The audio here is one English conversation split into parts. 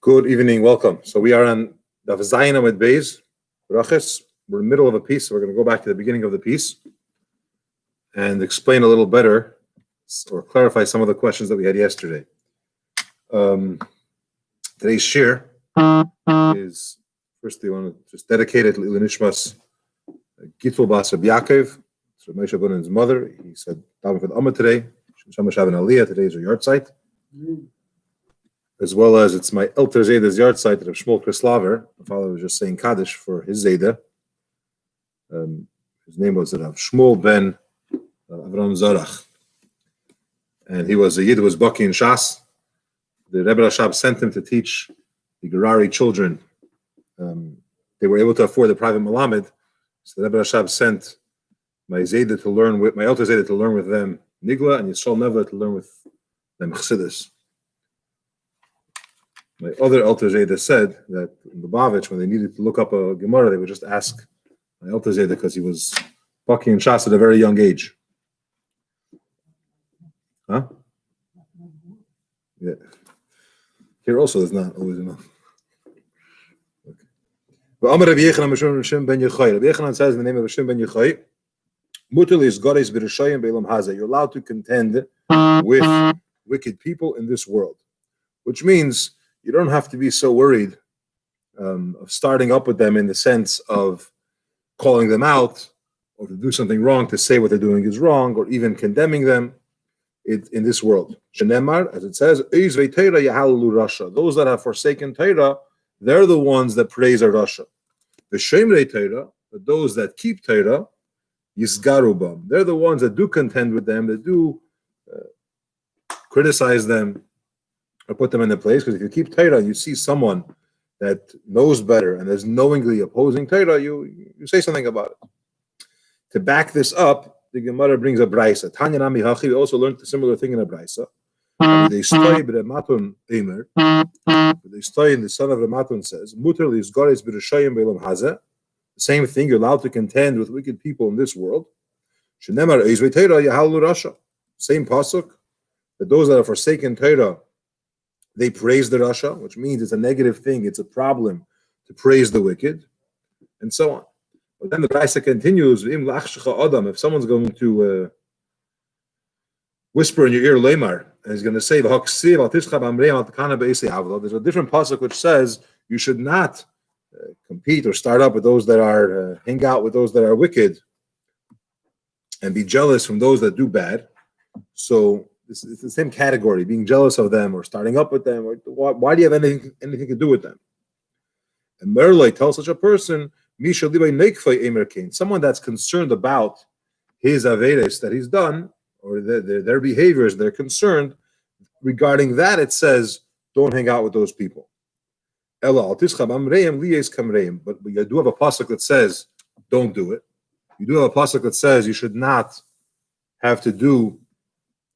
Good evening, welcome. So we are on the Zayin with Beis, Brachos. We're in the middle of a piece, so we're going to go back to the beginning of the piece and explain a little better or clarify some of the questions that we had yesterday. Today's shir is, firstly, I want to just dedicate it to Nishmas Gitvel Bas Rabbi Yaakov, so Moshe Bunen's mother. He said, "Daven for the Ummah today. Shamash Havin Aliyah. Today is her yard site." As well as it's my Elter Zayda's yard site of Shmuel Krislaver. My father was just saying Kaddish for his Zayda. His name was Rav Shmuel ben Avram Zarach. And he was a Yid who was Baki in Shas. The Rebbe Rashab sent him to teach the Gerari children. They were able to afford the private Malamed. So the Rebbe Rashab sent my Zayda to learn with, my Elter Zayda to learn with them Nigla, and Yisrael Neva to learn with them Chassidus. My other Elter Zayda said that in Lubavitch, when they needed to look up a Gemara, they would just ask my Elter Zayda because he was Baki in Shas at a very young age. Huh? Yeah. Here also is not always enough. Okay. But Amar Rabbi Yechanan ben Yochai. Rabbi Yechanan says in the name of Hashem ben Yochai, Mutal is Godes b'Rishayim be'Elam Hazeh. You're allowed to contend with wicked people in this world, which means you don't have to be so worried of starting up with them in the sense of calling them out or to do something wrong, to say what they're doing is wrong, or even condemning them in this world. Shenemar, as it says, those that have forsaken Torah, they're the ones that praise our Rasha. The Shemrei Torah, those that keep Torah, Yisgarubam, they're the ones that do contend with them, that do criticize them, or put them in their place. Because if you keep Torah and you see someone that knows better and is knowingly opposing Torah, you say something about it. To back this up, the Gemara brings a Braisa. Tanya Nami Hachi, we also learned a similar thing in a Braisa. They stay b'Rematun Eimer. They stay in the son of Rematun says, Muter is Godes b'Rishayim be'Elam Hazeh. The same thing, you're allowed to contend with wicked people in this world. Shenemar Eizvei Torah Yahalu Rasha. Same pasuk, that those that have forsaken Torah, they praise the Rasha, which means it's a negative thing, it's a problem to praise the wicked, and so on. But then the Braisa continues, if someone's going to whisper in your ear, Lemar, and he's going to say, there's a different pasuk which says you should not compete or start up with those that are, hang out with those that are wicked, and be jealous from those that do bad. So it's the same category, being jealous of them or starting up with them. Or why do you have anything to do with them? And Merlai tells such a person, someone that's concerned about his averes that he's done, or their behaviors, they're concerned regarding that. It says, don't hang out with those people. But you do have a pasuk that says, don't do it. You do have a pasuk that says you should not have to do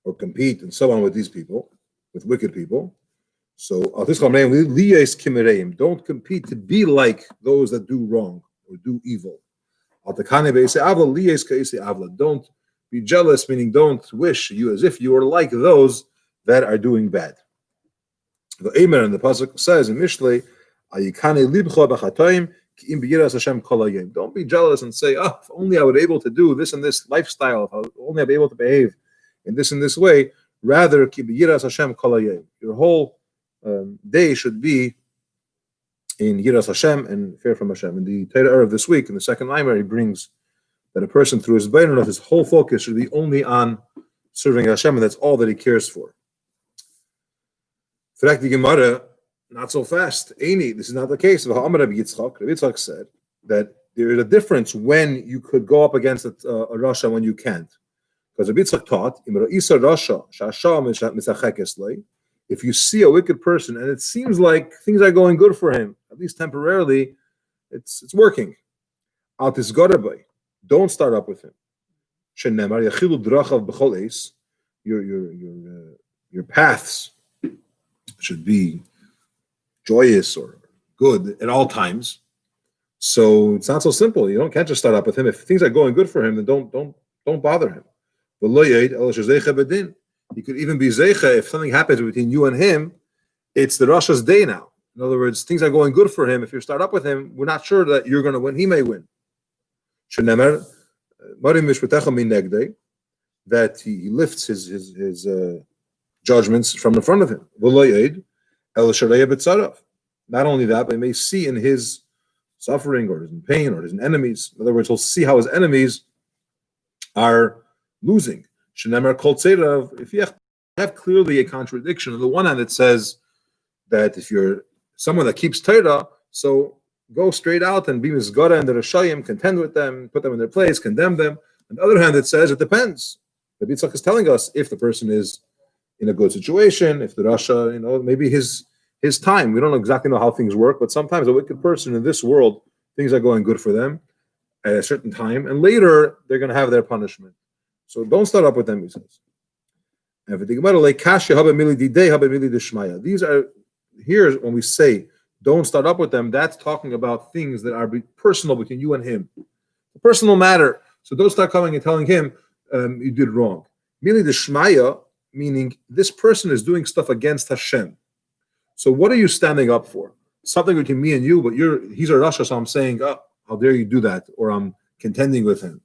or compete and so on with these people, with wicked people. So, don't compete to be like those that do wrong or do evil. Don't be jealous, meaning don't wish you as if you were like those that are doing bad. The Eimer in the pasuk says in Mishlei, don't be jealous and say, oh, if only I were able to do this and this lifestyle, if only I'd be able to behave in this way. Rather, your whole day should be in Yiras Hashem and fear from Hashem. In the Torah of this week, in the second line, he brings that a person through his Beinunot, his whole focus should be only on serving Hashem, and that's all that he cares for. Fact the Gemara, not so fast. This is not the case. Rabbi Yitzchak said that there is a difference when you could go up against a Rasha when you can't. Because Rabbi Yitzchak taught, if you see a wicked person and it seems like things are going good for him, at least temporarily, it's working. Don't start up with him. Your paths should be joyous or good at all times. So it's not so simple. You can't just start up with him. If things are going good for him, then don't bother him. He could even be zeicha if something happens between you and him. It's the Rasha's day now. In other words, things are going good for him. If you start up with him, we're not sure that you're going to win. He may win. Shenemer, Marim Mishpatecha min negdei, that he lifts his judgments from in front of him. V'lo el shareya b'tzarav. Not only that, but he may see in his suffering or his pain or his enemies. In other words, he'll see how his enemies are losing. Shenemer kol tzerav. If you have clearly a contradiction, on the one hand, it says that if you're someone that keeps Torah, so go straight out and be Mizgara and the Rashayim, contend with them, put them in their place, condemn them. On the other hand, it says it depends. The Bitzach is telling us if the person is in a good situation, if the Rasha, maybe his time. We don't exactly know how things work, but sometimes a wicked person in this world, things are going good for them at a certain time, and later they're going to have their punishment. So don't start up with them, he says. These are, here when we say don't start up with them, that's talking about things that are personal between you and him. A personal matter. So don't start coming and telling him you did wrong. Mili d'shmaya, meaning this person is doing stuff against Hashem. So what are you standing up for? Something between me and you, but he's a Rasha, so I'm saying, oh, how dare you do that? Or I'm contending with him.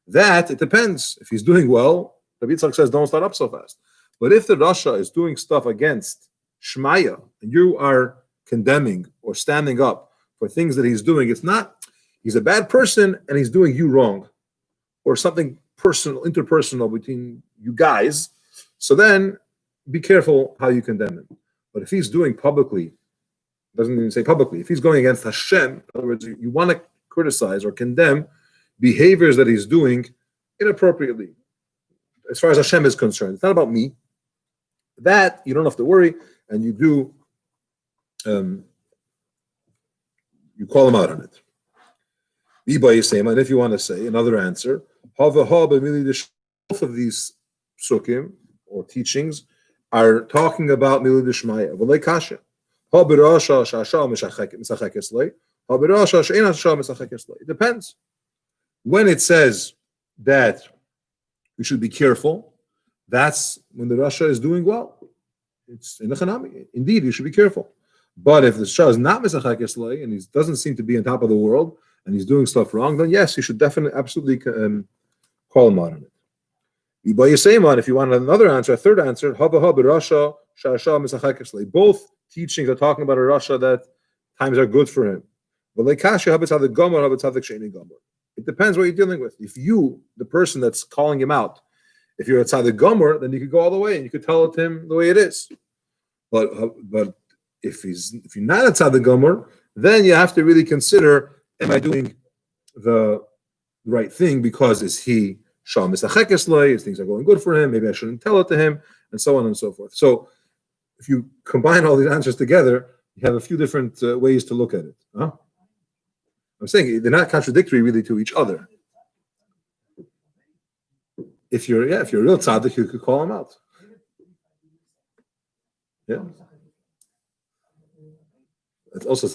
That, it depends. If he's doing well, the Yitzhak says, don't start up so fast. But if the Rasha is doing stuff against Shmaya, and you are condemning or standing up for things that he's doing, it's not, he's a bad person and he's doing you wrong. Or something personal, interpersonal between you guys. So then, be careful how you condemn him. But if he's doing publicly, doesn't even say publicly, if he's going against Hashem, in other words, you want to criticize or condemn behaviors that he's doing inappropriately, as far as Hashem is concerned. It's not about me. That, you don't have to worry, and you do, you call him out on it. And if you want to say another answer, both of these sukkim, or teachings, are talking about Milui D'Shmaya. V'lei kasha. It depends. When it says that we should be careful, that's when the Rasha is doing well. It's in the Chanami. Indeed, you should be careful. But if the Shah is not Misachak Eslei and he doesn't seem to be on top of the world and he's doing stuff wrong, then yes, you should definitely, absolutely call him out on it. If you want another answer, a third answer, both teachings are talking about a Rasha that times are good for him. It depends what you're dealing with. If you, the person that's calling him out, if you're a tzaddik gomer, then you could go all the way and you could tell it to him the way it is. But if you're not a tzaddik gomer, then you have to really consider: am I doing the right thing? Because is he shal misachek eslei? His things are going good for him. Maybe I shouldn't tell it to him, and so on and so forth. So, if you combine all these answers together, you have a few different ways to look at it. Huh? I'm saying they're not contradictory really to each other. If you're a real tzaddik, you could call him out. Yeah. It's also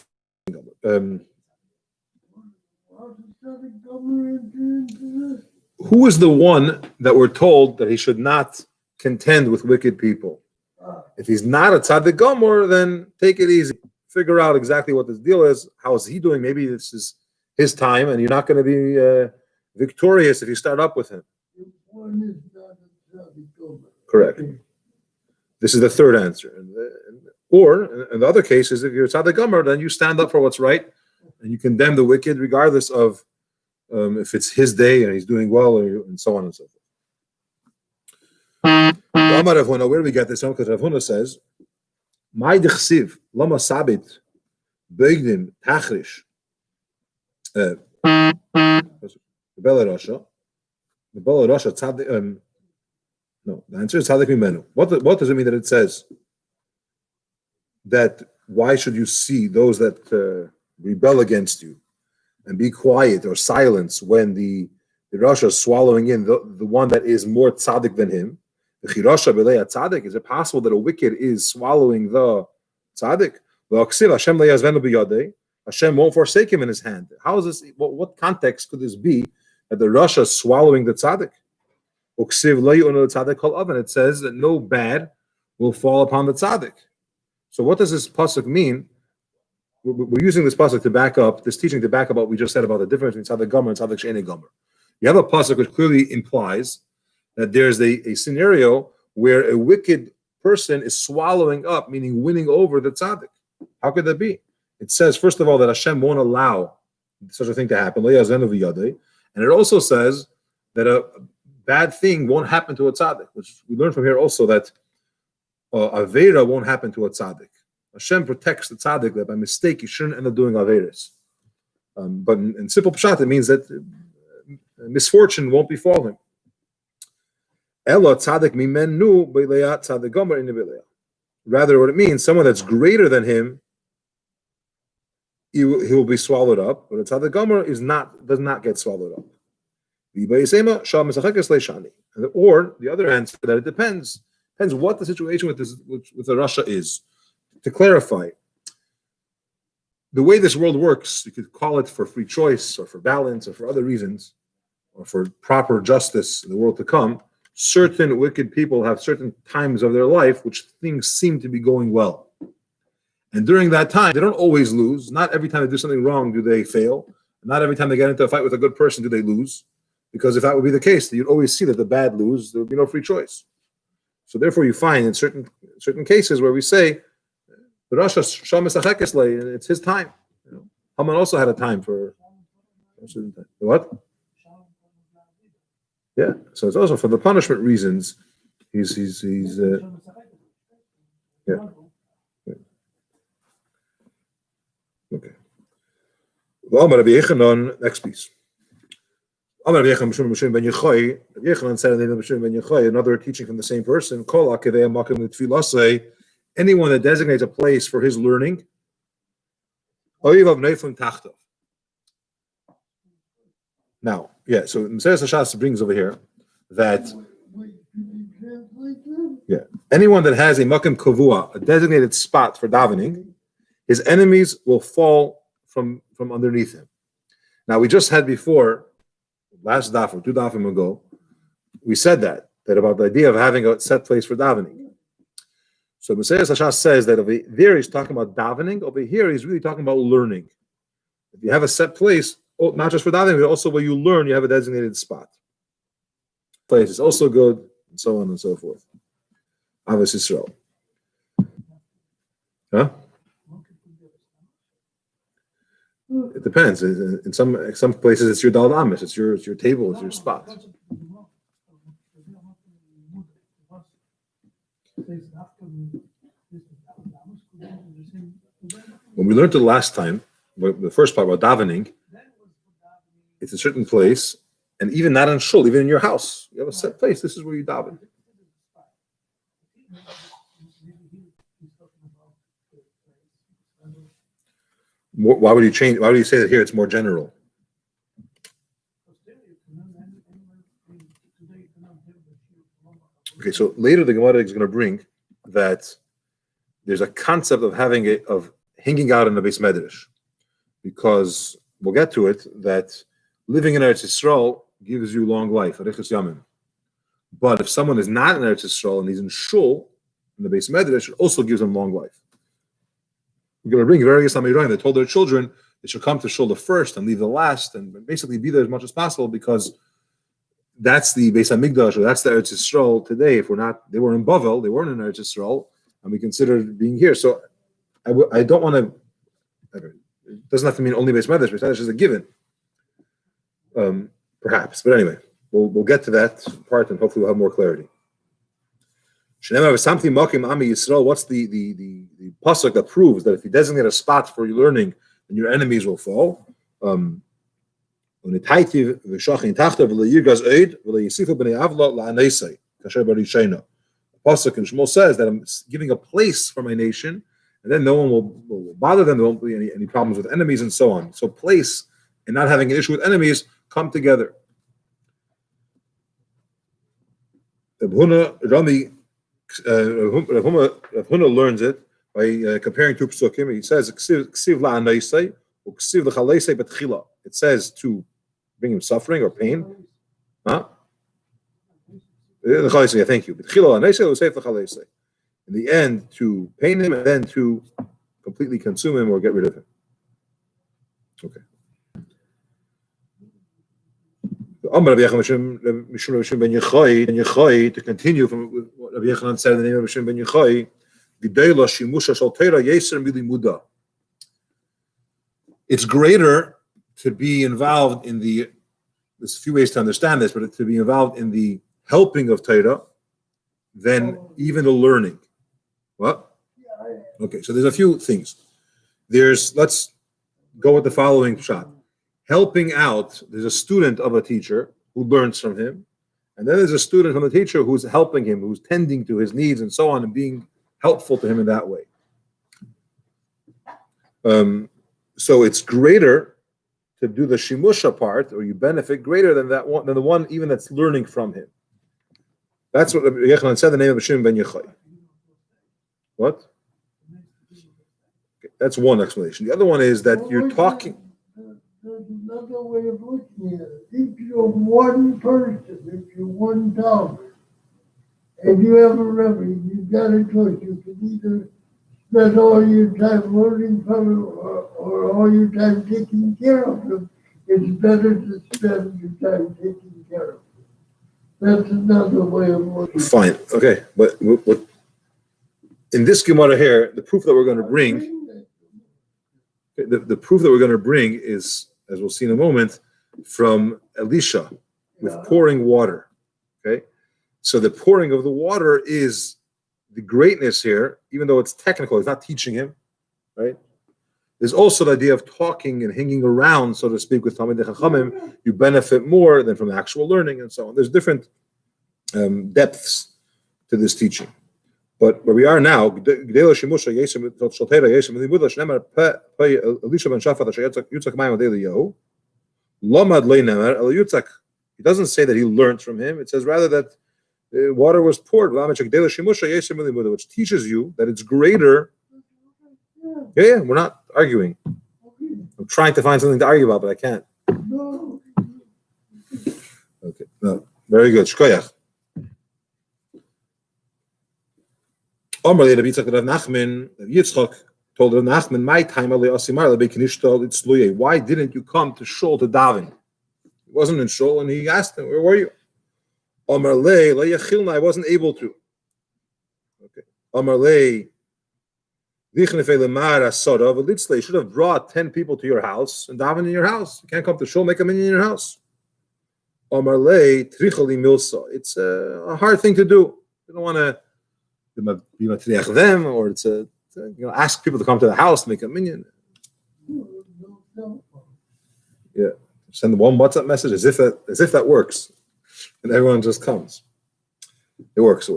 who is the one that we're told that he should not contend with wicked people? If he's not a tzaddik gomer, then take it easy. Figure out exactly what this deal is. How is he doing? Maybe this is his time, and you're not going to be victorious if you start up with him. Correct. This is the third answer. Or, in the other cases, if you're a tzaddik gomer, then you stand up for what's right, and you condemn the wicked regardless of if it's his day and he's doing well, and so on and so forth. Where do we get this from? Because Rav Huna says, "My dechsiv lama sabit beigdim tachrish the Bela Rasha tzaddik." No, the answer is tzaddik mimenu. What does it mean that it says that? Why should you see those that rebel against you and be quiet or silence when the Rasha is swallowing in the one that is more tzaddik than him? The chirasha b'lei tzaddik. Is it possible that a wicked is swallowing the tzaddik? Hashem won't forsake him in his hand. How is this? What context could this be that the Rasha is swallowing the tzaddik? And it says that no bad will fall upon the tzaddik. So what does this pasuk mean? we're using this pasuk to back up this teaching to back up what we just said about the difference between tzaddik gomer and tzaddik she'enei gomer. You have a pasuk which clearly implies that there's a scenario where a wicked person is swallowing up, meaning winning over the tzaddik. How could that be? It says, first of all, that Hashem won't allow such a thing to happen. And it also says that a bad thing won't happen to a tzaddik, which we learn from here also that Aveira won't happen to a tzaddik. Hashem protects the tzaddik that by mistake he shouldn't end up doing Aveiras. But in simple pshat, it means that misfortune won't befall him. Ela tzaddik mimenu b'leya tzaddik gomer in b'leya. Rather, what it means, someone that's greater than him, he will be swallowed up, but a tzaddik gomer does not get swallowed up. Or the other answer that it depends what the situation with the Russia is. To clarify, the way this world works, you could call it for free choice or for balance or for other reasons or for proper justice in the world to come. Certain wicked people have certain times of their life which things seem to be going well. And during that time, they don't always lose. Not every time they do something wrong do they fail. Not every time they get into a fight with a good person do they lose. Because if that would be the case, you'd always see that the bad lose. There would be no free choice. So therefore you find in certain cases where we say, it's his time. Haman also had a time for a certain time. What? Yeah. So it's also for the punishment reasons. He's yeah. Okay. Next piece. Another teaching from the same person. Anyone that designates a place for his learning. Now, yeah, so Mesilas Hashas brings over here that anyone that has a makom kavua, a designated spot for davening, his enemies will fall from underneath him. Now, we just had before, last daf or two dafim ago, we said that about the idea of having a set place for davening. So Mesilas Hashas says that over there he's talking about davening, over here he's really talking about learning. If you have a set place, not just for davening, but also where you learn, you have a designated spot. Place is also good, and so on and so forth. Avos Yisrael. Huh? It depends. In some places, it's your dal amis, it's your table, it's your spot. When we learned it last time, the first part about davening, it's a certain place, and even not on shul, even in your house, you have a set place. This is where you daven. Why would you change? Why would you say that here? It's more general. Okay, so later the Gemara is going to bring that there's a concept of hanging out in the Beis Medrash, because we'll get to it that living in Eretz Yisrael gives you long life, arichas yamim. But if someone is not in Eretz Yisrael and he's in shul, in the Beis Medrash, it also gives him long life. We're going to bring various Amirayim that told their children they should come to shul the first and leave the last, and basically be there as much as possible, because that's the Beis Hamikdash, or that's the Eretz Yisrael today. If they were in Bavel, they weren't in Eretz Yisrael, and we considered being here. So I don't want to. It doesn't have to mean only Beis Medrash. Beis Medrash is a given, perhaps. But anyway, we'll get to that part, and hopefully we'll have more clarity. What's the pasuk that proves that if you designate a spot for your learning, then your enemies will fall? The pasuk in Shmuel says that I'm giving a place for my nation, and then no one will bother them. There won't be any problems with enemies and so on. So place and not having an issue with enemies come together. Rav Huna learns it by comparing two psukim. He says, it says to bring him suffering or pain. Huh? Thank you. In the end, to pain him and then to completely consume him or get rid of him. Okay. Amar Rabbi Yechon ben Yochai, to continue from what Rabbi Yechanan said in the name of Rabbi ben Yochai, G'dayla shimusha shal Torah yeser milimuda. It's greater to be involved in the. There's a few ways to understand this, but to be involved in the helping of Torah than even the learning. What? Okay, so there's a few things. Let's go with the following shot. Helping out, there's a student of a teacher who learns from him, and then there's a student from the teacher who's helping him, who's tending to his needs and so on, and being helpful to him in that way. So it's greater to do the shimusha part, or you benefit greater than that one, than the one even that's learning from him. That's what Rabbi Yechanan said, the name of Shimon ben Yochai. What? Okay, that's one explanation. The other one is that you're talking. There's another way of looking at it. If you're one person, if you're one dollar, and you have a Rabbi, you've got a choice. You can either spend all your time learning from him or all your time taking care of him. It's better to spend your time taking care of him. That's another way of looking at it. Fine, okay, but what in this Gemara here, the proof that we're going to bring, the proof that we're going to bring is, as we'll see in a moment, from Elisha with pouring water. Okay, so the pouring of the water is the greatness here, even though it's technical, it's not teaching him, right? There's also the idea of talking and hanging around, so to speak, with Talmidei Chachamim. You benefit more than from the actual learning and so on. There's different depths to this teaching. But where we are now, Elisha ben Shaphat, he doesn't say that he learned from him. It says rather that water was poured, which teaches you that it's greater. Yeah, we're not arguing. I'm trying to find something to argue about, but I can't. Okay, no, very good. Shkoyach. Yitzchak told Rav Nachman, "My time why didn't you come to Shul to daven?" He wasn't in Shul, and he asked him, "Where were you?" I wasn't able to. Okay. You should have brought 10 people to your house and daven in your house. You can't come to Shul, make a minyan in your house. It's a hard thing to do. You don't want to be matriach them, or it's ask people to come to the house to make a minyan. Yeah, send one WhatsApp message as if that works, and everyone just comes. It works.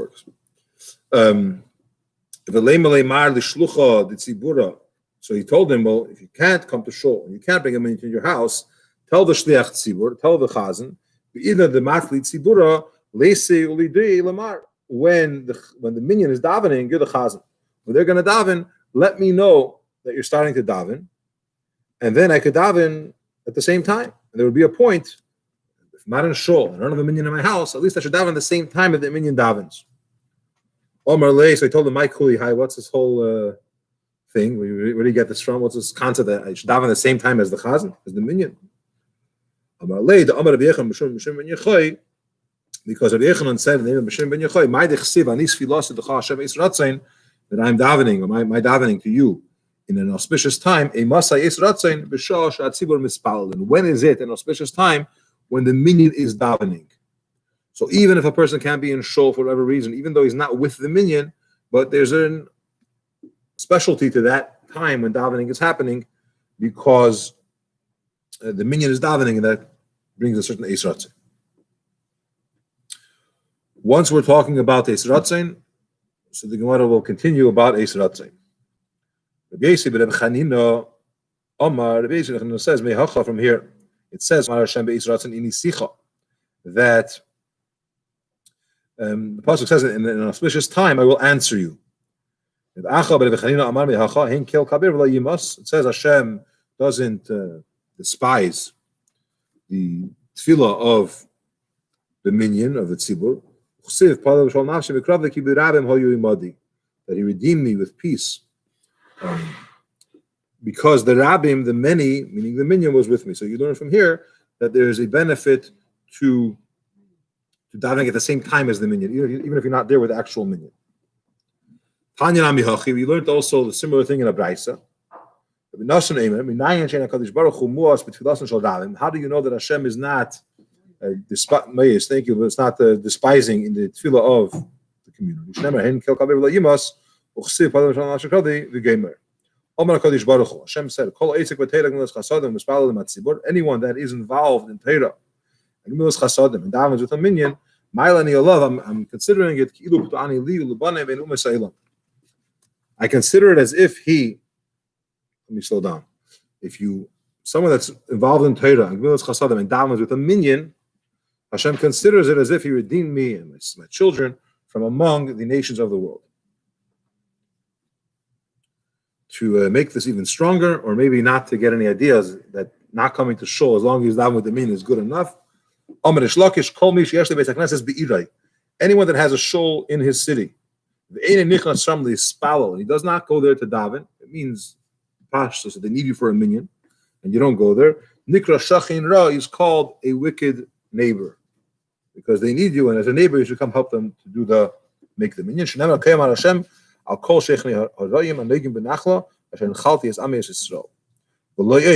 So he told him, well, if you can't come to Shul, you can't bring a minyan to your house, tell the shliach tzibur, tell the chazan, either the matli tzibura leisei ulidei lamar. When the minyan is davening, you're the chazan. When they're going to daven, let me know that you're starting to daven, and then I could daven at the same time. And there would be a point, if I'm not in Shul, I don't have a minyan in my house, at least I should daven at the same time that the minyan davens. Omar Lei, so I told him, my kuli, hi, what's this whole thing? Where do you get this from? What's this concept that I should daven at the same time as the chazan, as the minyan? Omar Lei, the Omar Rabbi Yechon ben Yochai, because Rabbi Yechanan said in the name of Shimon ben Yochai, "My dechsiv anis filas decha Hashem es ratzain," that I'm davening, or my davening to you in an auspicious time. A masay es ratzain b'shah she'atzibur mispalel. And when is it an auspicious time? When the minyan is davening. So even if a person can't be in Shul for whatever reason, even though he's not with the minyan, but there's a specialty to that time when davening is happening, because the minyan is davening, and that brings a certain es ratzain. Once we're talking about Eis Ratzain, so the Gemara will continue about Eis Ratzain. Rabbi Chanina Omar, Rabbi Chanina says, Mehacha from here, it says, Hashem Eis Ratzain ini sicha, that the Pasuk says, in an auspicious time, I will answer you. It says Hashem doesn't despise the tefillah of the minyan, of the tzibur, that he redeemed me with peace because the Rabbim, the many, meaning the minyan, was with me. So you learn from here that there is a benefit to davening at the same time as the minyan, even if you're not there with the actual minyan. Tanya Namihachi, we learned also the similar thing in a Braisa. How do you know that Hashem is not thank you, but it's not despising in the tefillah of the community? Hashem said, anyone that is involved in Torah and davens with a minyan, I'm considering it. I consider it as if he. Let me slow down. If someone that's involved in Torah and davens with a minyan, Hashem considers it as if he redeemed me and my children from among the nations of the world. To make this even stronger, or maybe not to get any ideas that not coming to shul as long as he's down with the minyan is good enough. Anyone that has a shul in his city, and he does not go there to daven, it means so they need you for a minyan, and you don't go there. Nikra Shachin Ra is called a wicked neighbor, because they need you, and as a neighbor, you should come help them to make the minyan.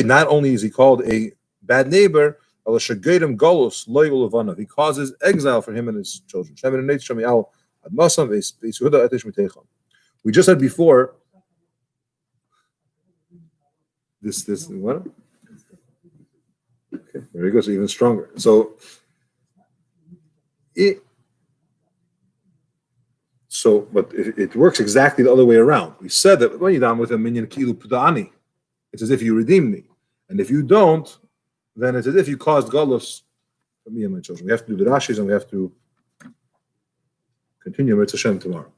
Not only is he called a bad neighbor, he causes exile for him and his children. We just said before this what? Okay, very good. So even stronger. But it works exactly the other way around. We said that when you down with a minyan kilu pudani, it's as if you redeem me, and if you don't, then it's as if you caused galus for me and my children. We have to do the Rashis, and we have to continue with Hashem tomorrow.